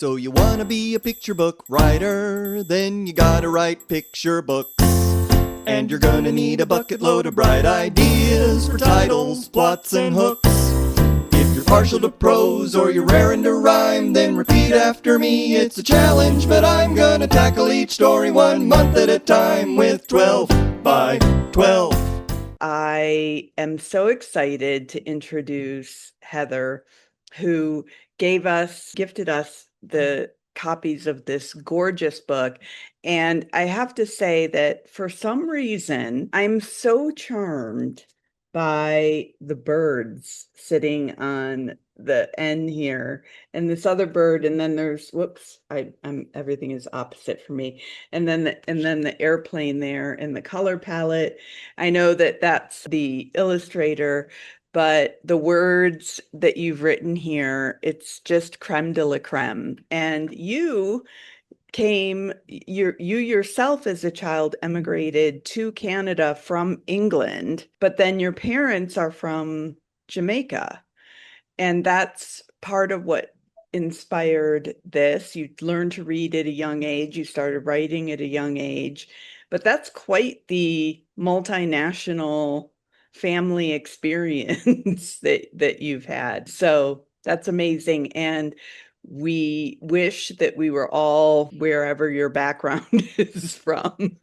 So you wanna be a picture book writer, then you gotta write picture books. And you're gonna need a bucket load of bright ideas for titles, plots, and hooks. If you're partial to prose or you're raring to rhyme, then repeat after me, it's a challenge, but I'm gonna tackle each story 1 month at a time with 12 by 12. I am so excited to introduce Heather, who gifted us the copies of this gorgeous book. And I have to say that for some reason, I'm so charmed by the birds sitting on the end here and this other bird. And then there's, I'm everything is opposite for me. And then the airplane there and the color palette. I know that that's the illustrator, but the words that you've written here, it's just creme de la creme. And you yourself as a child emigrated to Canada from England, but then your parents are from Jamaica. And that's part of what inspired this. You learned to read at a young age, you started writing at a young age, but that's quite the multinational family experience that you've had. So that's amazing. And we wish that we were all wherever your background is from,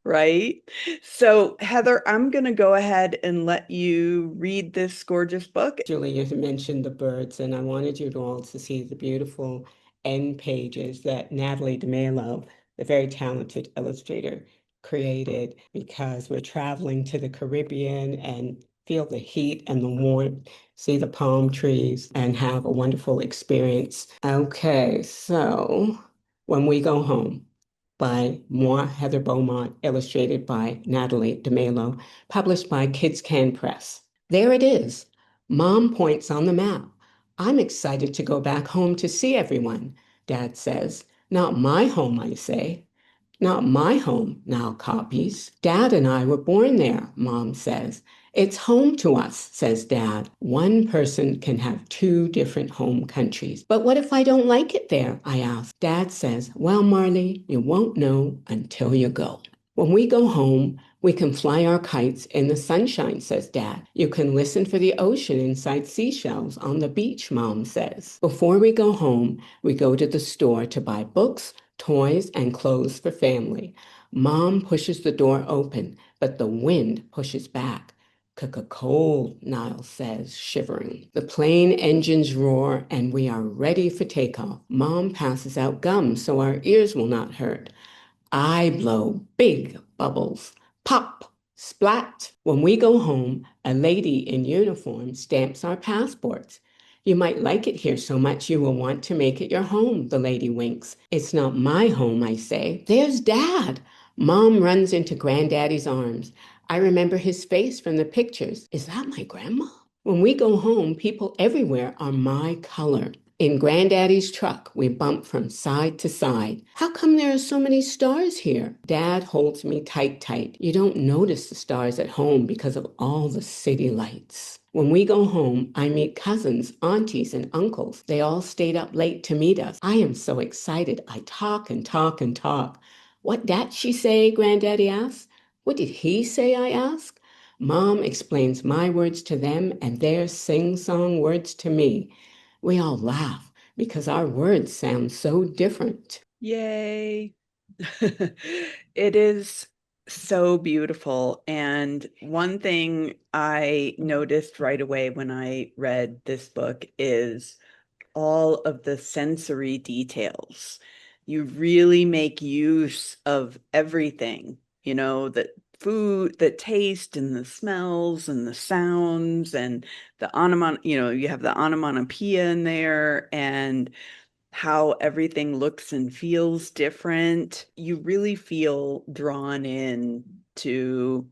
right? So, Heather, I'm going to go ahead and let you read this gorgeous book. Julie, you mentioned the birds, and I wanted you all to see the beautiful end pages that Natalie DeMelo, the very talented illustrator, created because we're traveling to the Caribbean and feel the heat and the warmth, see the palm trees, and have a wonderful experience. Okay, so When We Go Home by Heather Beaumont, illustrated by Natalie DeMelo, published by Kids Can Press. There it is. Mom points on the map. I'm excited to go back home to see everyone, Dad says. Not my home, I say. Not my home, Nal copies. Dad and I were born there, Mom says. It's home to us, says Dad. One person can have 2 different home countries. But what if I don't like it there? I ask. Dad says, well, Marley, you won't know until you go. When we go home, we can fly our kites in the sunshine, says Dad. You can listen for the ocean inside seashells on the beach, Mom says. Before we go home, we go to the store to buy books, toys, and clothes for family. Mom pushes the door open, but the wind pushes back. Cold, Niles says, shivering. The plane engines roar, and we are ready for takeoff. Mom passes out gum so our ears will not hurt. I blow big bubbles. Pop, splat. When we go home, a lady in uniform stamps our passports. You might like it here so much you will want to make it your home, the lady winks. It's not my home, I say. There's Dad. Mom runs into Granddaddy's arms. I remember his face from the pictures. Is that my grandma? When we go home, people everywhere are my color. In Granddaddy's truck, we bump from side to side. How come there are so many stars here? Dad holds me tight. You don't notice the stars at home because of all the city lights. When we go home, I meet cousins, aunties, and uncles. They all stayed up late to meet us. I am so excited. I talk and talk and talk. What dat she say? Granddaddy asks. What did he say? I ask. Mom explains my words to them and their sing-song words to me. We all laugh because our words sound so different. Yay. It is so beautiful. And one thing I noticed right away when I read this book is all of the sensory details. You really make use of everything, the food, the taste and the smells and the sounds and you have the onomatopoeia in there and how everything looks and feels different. You really feel drawn in to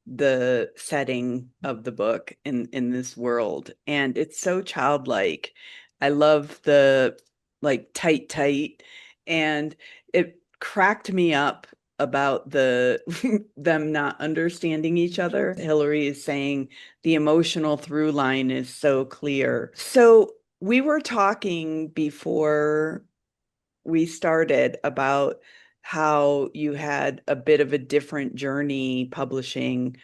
the setting of the book in this world. And it's so childlike. I love the tight, and it cracked me up about them not understanding each other. Hillary is saying the emotional through line is so clear. So we were talking before we started about how you had a bit of a different journey publishing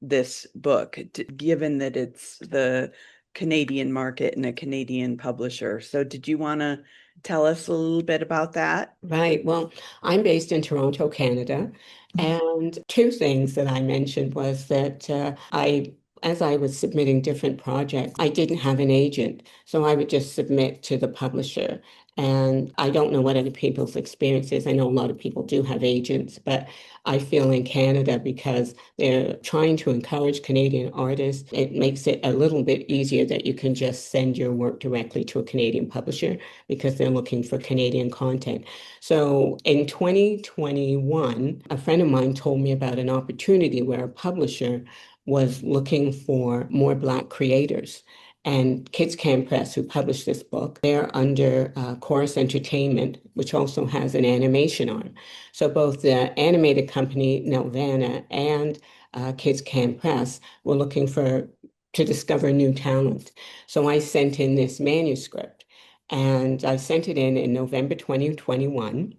this book, given that it's the Canadian market and a Canadian publisher. So did you want to tell us a little bit about that? Right. Well, I'm based in Toronto, Canada. And two things that I mentioned was that as I was submitting different projects, I didn't have an agent. So I would just submit to the publisher. And I don't know what other people's experience is. I know a lot of people do have agents, but I feel in Canada, because they're trying to encourage Canadian artists, it makes it a little bit easier that you can just send your work directly to a Canadian publisher because they're looking for Canadian content. So in 2021, a friend of mine told me about an opportunity where a publisher was looking for more Black creators. And Kids Can Press, who published this book, they're under Chorus Entertainment, which also has an animation arm. So both the animated company Nelvana and Kids Can Press were looking to discover new talent. So I sent in this manuscript. And I sent it in November 2021.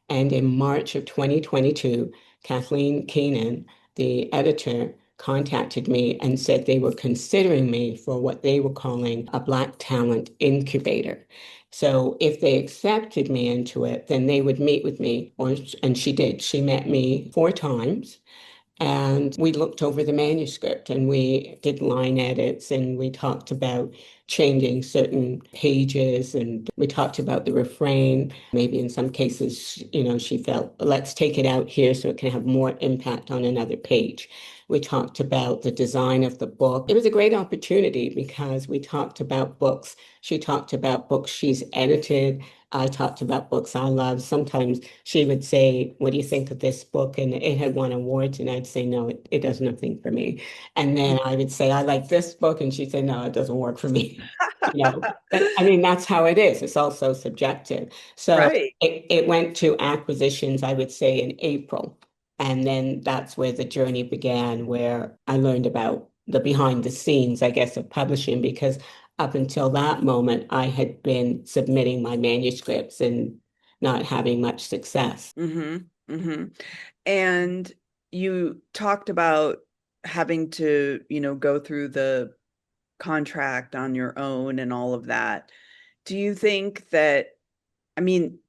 And in March of 2022, Kathleen Keenan, the editor, contacted me and said they were considering me for what they were calling a Black talent incubator. So if they accepted me into it, then they would meet with me, and she did. She met me 4 times. And we looked over the manuscript and we did line edits and we talked about changing certain pages and we talked about the refrain. Maybe in some cases, she felt, let's take it out here so it can have more impact on another page. We talked about the design of the book. It was a great opportunity because we talked about books. She talked about books she's edited. I talked about books I love. Sometimes she would say, what do you think of this book? And it had won awards. And I'd say, no, it does nothing for me. And then I would say, I like this book. And she'd say, no, it doesn't work for me. But I mean, that's how it is. It's also subjective. So Right. it went to acquisitions, I would say, in April. And then that's where the journey began, where I learned about the behind the scenes, I guess, of publishing, because up until that moment, I had been submitting my manuscripts and not having much success. Mm-hmm. Mm-hmm. And you talked about having to, go through the contract on your own and all of that. Do you think that, I mean,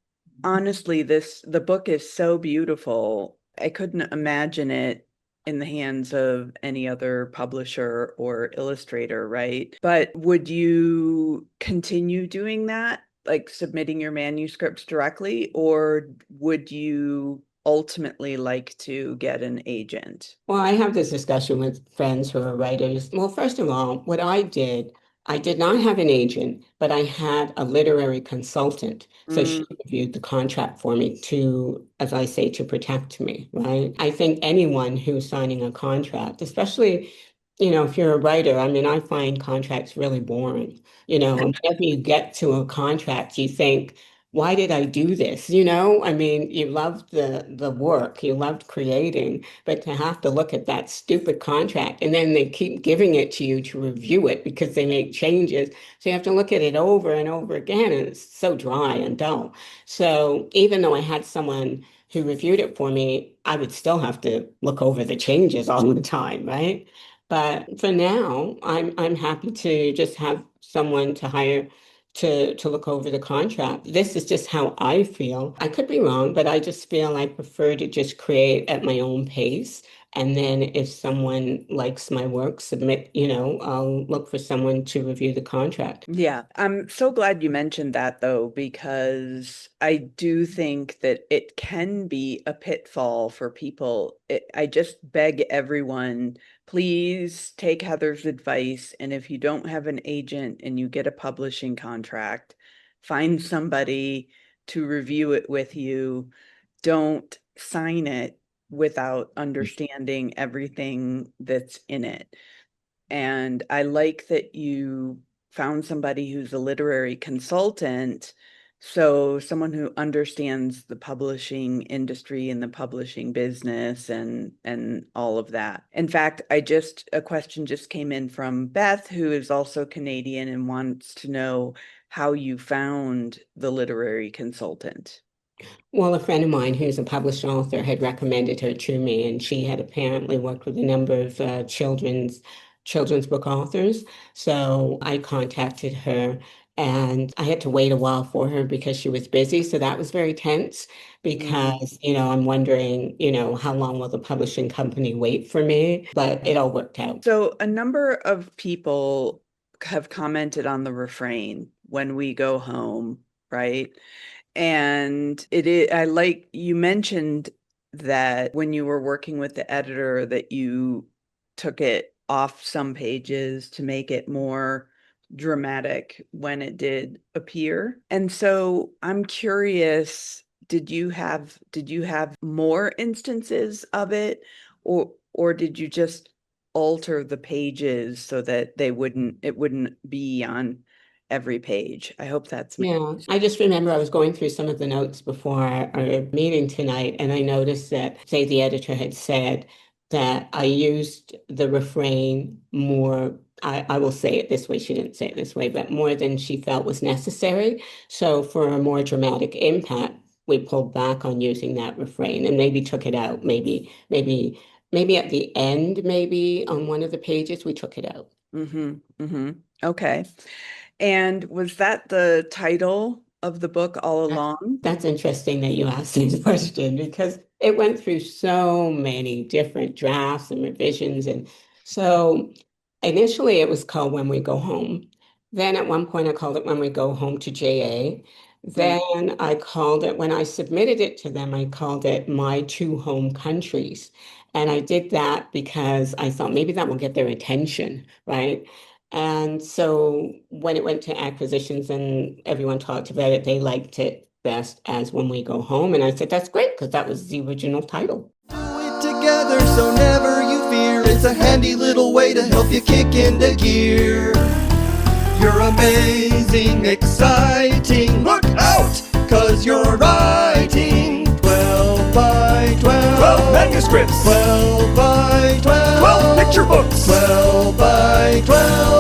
honestly, the book is so beautiful. I couldn't imagine it in the hands of any other publisher or illustrator, right? But would you continue doing that, like submitting your manuscripts directly, or would you ultimately like to get an agent? Well, I have this discussion with friends who are writers. Well, first of all, what I did not have an agent, but I had a literary consultant. So she Mm, reviewed the contract for me to, as I say, to protect me, right? I think anyone who's signing a contract, especially, if you're a writer, I mean, I find contracts really boring. And whenever you get to a contract, you think, why did I do this? I mean, you loved the work, you loved creating, but to have to look at that stupid contract and then they keep giving it to you to review it because they make changes. So you have to look at it over and over again, and it's so dry and dull. So even though I had someone who reviewed it for me, I would still have to look over the changes all the time, right? But for now, I'm happy to just have someone to hire to look over the contract. This is just how I feel. I could be wrong, but I just feel I prefer to just create at my own pace. And then if someone likes my work, I'll look for someone to review the contract. yeah, I'm so glad you mentioned that though, because I do think that it can be a pitfall for people. I just beg everyone, please take Heather's advice. And if you don't have an agent and you get a publishing contract, find somebody to review it with you. Don't sign it without understanding everything that's in it. And I like that you found somebody who's a literary consultant, so someone who understands the publishing industry and the publishing business and all of that. In fact, a question just came in from Beth, who is also Canadian and wants to know how you found the literary consultant. Well, a friend of mine who's a published author had recommended her to me, and she had apparently worked with a number of children's book authors. So I contacted her, and I had to wait a while for her because she was busy. So that was very tense because, I'm wondering, how long will the publishing company wait for me? But it all worked out. So a number of people have commented on the refrain, "When we go home," right? And I like you mentioned that when you were working with the editor that you took it off some pages to make it more dramatic when it did appear. And so I'm curious, did you have more instances of it, or did you just alter the pages so that it wouldn't be on every page? I hope that's Yeah, I just remember I was going through some of the notes before our meeting tonight, and I noticed that, say, the editor had said that I used the refrain more. I will say it this way, she didn't say it this way, but more than she felt was necessary. So for a more dramatic impact, we pulled back on using that refrain and maybe took it out. Maybe at the end, maybe on one of the pages, we took it out. Okay. And was that the title of the book all along? That's interesting that you asked this question because it went through so many different drafts and revisions. And so initially it was called When We Go Home. Then at one point I called it When We Go Home to JA. Then I called it, when I submitted it to them, I called it My Two Home Countries. And I did that because I thought maybe that will get their attention, right? And so when it went to acquisitions and everyone talked about it, they liked it best as When We Go Home. And I said, that's great, because that was the original title. Do it together so never you fear. It's a handy little way to help you kick into gear. You're amazing, exciting. Look out, 'cause you're writing 12 by 12. 12 manuscripts. 12 by 12. 12 picture books. 12 by 12.